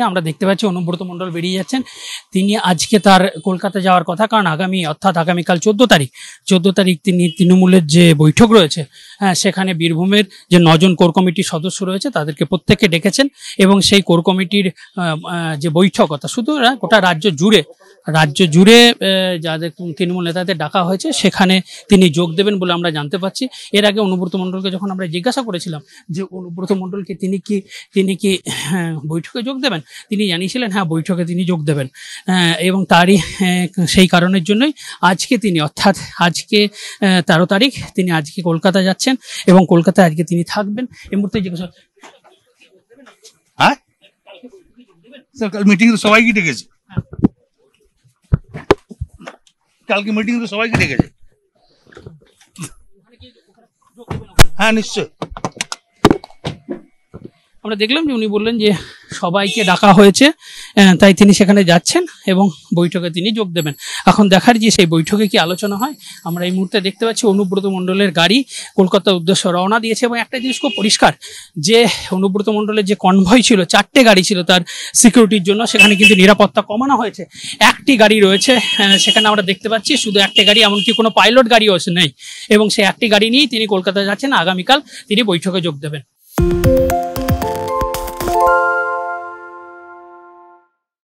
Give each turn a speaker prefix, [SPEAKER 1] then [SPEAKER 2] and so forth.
[SPEAKER 1] আমরা দেখতে পাচ্ছি অনুব্রত মণ্ডল বেরিয়ে যাচ্ছেন। তিনি আজকে তার কলকাতা যাওয়ার কথা, কারণ আগামীকাল 14 তারিখ তিনি তৃণমূলের যে বৈঠক রয়েছে, সেখানে বীরভূমের যে 9 জন কোর কমিটির সদস্য রয়েছে তাদেরকে প্রত্যেককে ডেকেছেন এবং সেই কোর কমিটির যে বৈঠক, অর্থাৎ শুধু গোটা রাজ্য জুড়ে যাদের তৃণমূল নেতাদের ডাকা হয়েছে সেখানে তিনি যোগ দেবেন বলে আমরা জানতে পারছি। এর আগে অনুব্রত মণ্ডলকে যখন আমরা জিজ্ঞাসা করেছিলাম যে অনুব্রত মণ্ডলকে তিনি কি বৈঠকে যোগ দেবেন, তিনি জানিয়েছিলেন হ্যাঁ, বৈঠকে তিনি যোগ দেবেন এবং তারই সেই কারণের জন্যই আজকে তিনি, অর্থাৎ আজকে 13 তারিখ তিনি আজকে কলকাতা যাচ্ছেন এবং কলকাতায় আজকে তিনি থাকবেন। এই মুহূর্তে জিজ্ঞাসা,
[SPEAKER 2] হ্যাঁ স্যার, কাল মিটিং তো সবাইকে ডেকেছে, কালকে মিটিং তো সবাইকে ডেকেছে। হ্যাঁ নিশ্চয়।
[SPEAKER 1] আমরা দেখলাম যে উনি বললেন যে সবাইকে ডাকা হয়েছে, তাই তিনি সেখানে যাচ্ছেন এবং বৈঠকে তিনি যোগ দেবেন। এখন দেখার যে সেই বৈঠকে কি আলোচনা হয়। আমরা এই মুহূর্তে দেখতে পাচ্ছি অনুব্রত মণ্ডলের গাড়ি কলকাতার উদ্দেশ্যে রওনা দিয়েছে এবং একটা জিনিস খুব পরিষ্কার যে অনুব্রত মণ্ডলের যে কনভয় ছিল, 4টে গাড়ি ছিল তার সিকিউরিটির জন্য, সেখানে কিন্তু নিরাপত্তা কমানো হয়েছে। একটি গাড়ি রয়েছে সেখানে আমরা দেখতে পাচ্ছি, শুধু একটি গাড়ি, এমনকি কোনো পাইলট গাড়িও নেই এবং সেই একটি গাড়ি নিয়েই তিনি কলকাতা যাচ্ছেন। আগামীকাল তিনি বৈঠকে যোগ দেবেন।